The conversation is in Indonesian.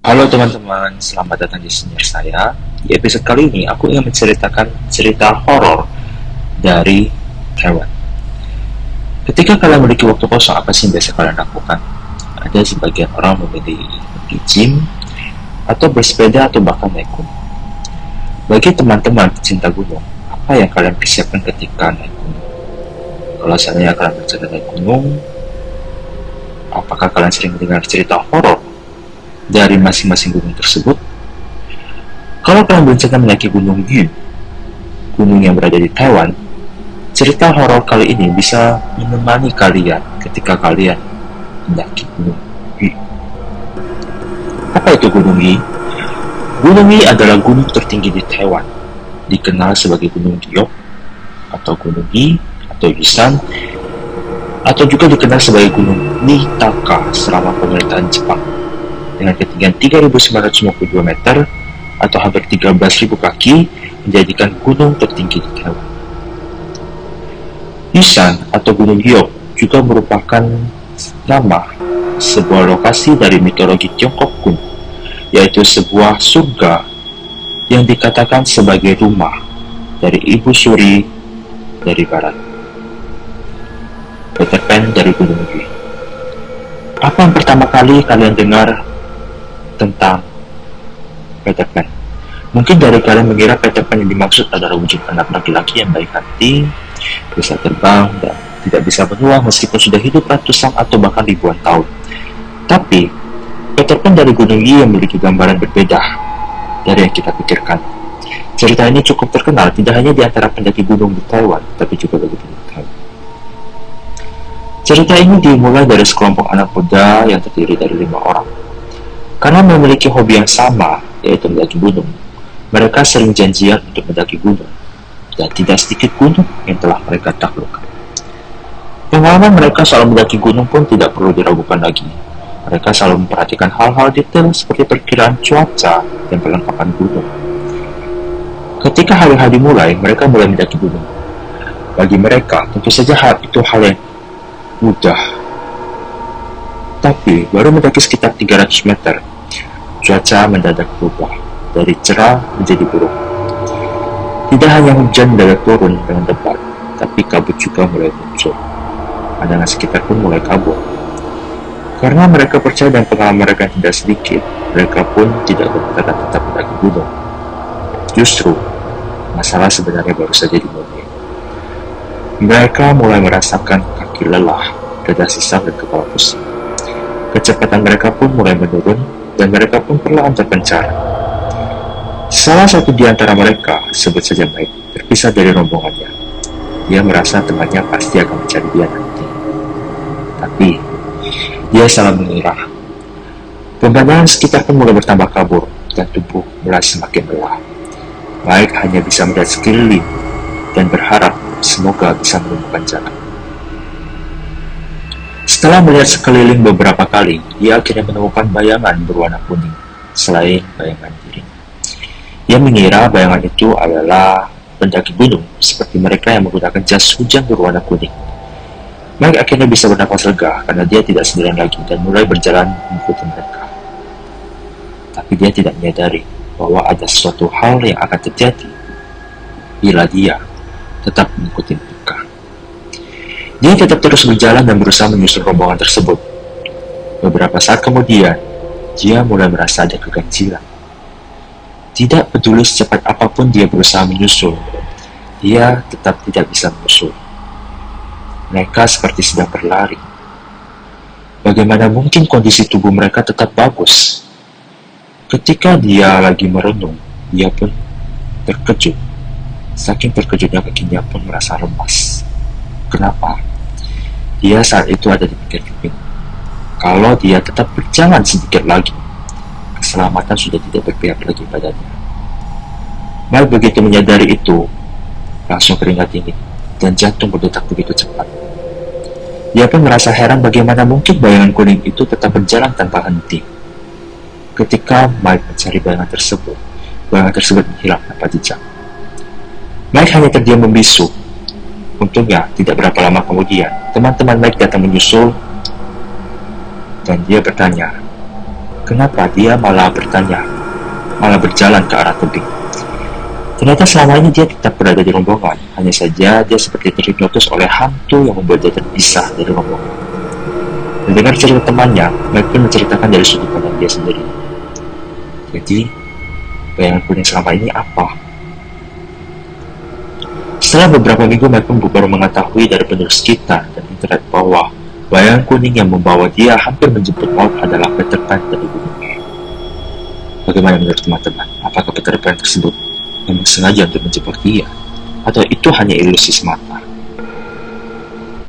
Halo teman-teman, selamat datang di senior saya. Di episode kali ini, aku ingin menceritakan cerita horor dari hewan. Ketika kalian memiliki waktu kosong, apa sih yang biasa kalian lakukan? Ada sebagian orang memilih pergi gym, atau bersepeda, atau bahkan naik gunung. Bagi teman-teman pecinta gunung, apa yang kalian persiapkan ketika naik gunung? Kalau seandainya kalian berencana naik gunung, apakah kalian sering mendengar cerita horor dari masing-masing gunung tersebut? Kalau kalian berencana mendaki Gunung Yu, gunung yang berada di Taiwan, cerita horor kali ini bisa menemani kalian ketika kalian mendaki Gunung Yu. Apa itu Gunung Yu? Gunung Yu adalah gunung tertinggi di Taiwan, dikenal sebagai Gunung Giok, atau Gunung Yi, atau Yusan, atau juga dikenal sebagai Gunung Nitaka selama pemerintahan Jepang, dengan ketinggian 3.952 meter atau hampir 13.000 kaki, menjadikan gunung tertinggi di Taiwan. Yusan atau Gunung Giok juga merupakan nama sebuah lokasi dari mitologi Tiongkok kuno, yaitu sebuah surga yang dikatakan sebagai rumah dari Ibu Suri dari barat, Peter Pan dari Gunung Yu. Apa yang pertama kali kalian dengar tentang Peter Pan? Mungkin dari kalian mengira Peter Pan yang dimaksud adalah wujud anak laki-laki yang baik hati, bisa terbang, dan tidak bisa benua meskipun sudah hidup ratusan atau bahkan ribuan tahun. Tapi, Peter Pan dari Gunung Yi memiliki gambaran berbeda dari yang kita pikirkan. Cerita ini cukup terkenal tidak hanya di antara pendaki gunung di Taiwan, tapi juga bagi penduduk Taiwan. Cerita ini dimulai dari sekelompok anak muda yang terdiri dari 5 orang. Karena memiliki hobi yang sama, yaitu mendaki gunung, mereka sering janjian untuk mendaki gunung, dan tidak sedikit gunung yang telah mereka taklukkan. Pengalaman mereka soal mendaki gunung pun tidak perlu diragukan lagi. Mereka selalu memperhatikan hal-hal detail seperti perkiraan cuaca dan perlengkapan gunung. Ketika hari-hari dimulai, mereka mulai mendaki gunung. Bagi mereka, tentu saja itu hal yang mudah. Tapi, baru mendaki sekitar 300 meter, cuaca mendadak berubah dari cerah menjadi buruk. Tidak hanya hujan mendadak turun dengan lebat, tapi kabut juga mulai muncul. Pandangan sekitar pun mulai kabur. Karena mereka percaya dan pengalaman mereka tidak sedikit, mereka pun tidak berkata tetap mendaki gunung. Justru, masalah sebenarnya baru saja dimulai. Mereka mulai merasakan kaki lelah, dada sesak dan kepala pusing. Kecepatan mereka pun mulai menurun, dan mereka pun perlahan terpencar. Salah satu di antara mereka, sebut saja Mike, terpisah dari rombongannya. Dia merasa temannya pasti akan mencari dia nanti. Tapi, dia salah mengira. Pemandangan sekitar pun mulai bertambah kabur, dan tubuh mulai semakin lelah. Mike hanya bisa melihat sekeliling, dan berharap semoga bisa menemukan jalan. Setelah melihat sekeliling beberapa kali, dia akhirnya menemukan bayangan berwarna kuning, selain bayangan dirinya. Dia mengira bayangan itu adalah pendaki gunung, seperti mereka yang menggunakan jas hujan berwarna kuning. Mike akhirnya bisa bernapas lega, karena dia tidak sendirian lagi, dan mulai berjalan mengikuti mereka. Tapi dia tidak menyadari bahwa ada suatu hal yang akan terjadi bila dia tetap mengikuti mereka. Dia tetap terus berjalan dan berusaha menyusul rombongan tersebut. Beberapa saat kemudian, dia mulai merasa ada keganjilan. Tidak peduli secepat apapun dia berusaha menyusul, dia tetap tidak bisa menyusul. Mereka seperti sedang berlari. Bagaimana mungkin kondisi tubuh mereka tetap bagus? Ketika dia lagi merenung, dia pun terkejut. Saking terkejutnya kakinya pun merasa lemas. Kenapa? Dia saat itu ada di pinggir tebing. Kalau dia tetap berjalan sedikit lagi, keselamatan sudah tidak berpihak lagi padanya. Mike begitu menyadari itu, langsung keringat dingin, dan jantung berdetak begitu cepat. Dia pun merasa heran bagaimana mungkin bayangan kuning itu tetap berjalan tanpa henti. Ketika Mike mencari bayangan tersebut menghilang tanpa jejak. Mike hanya terdiam membisu. Untungnya, tidak berapa lama kemudian, teman-teman Mike datang menyusul, dan dia bertanya, kenapa dia malah berjalan ke arah tebing. Ternyata selama ini dia tetap berada di rombongan, hanya saja dia seperti terhipnotis oleh hantu yang membuat dia terpisah dari rombongan. Mendengar cerita temannya, Mike pun menceritakan dari sudut pandang dia sendiri. Jadi, bayangan kuning selama ini apa? Setelah beberapa minggu, Mike pun baru mengetahui dari penulis sekitar dan internet bahwa bayangan kuning yang membawa dia hampir menjemput maut adalah Peter Pan dari gunung. Bagaimana menurut teman-teman? Apakah Peter Pan tersebut memang sengaja untuk menjebak dia? Atau itu hanya ilusi semata?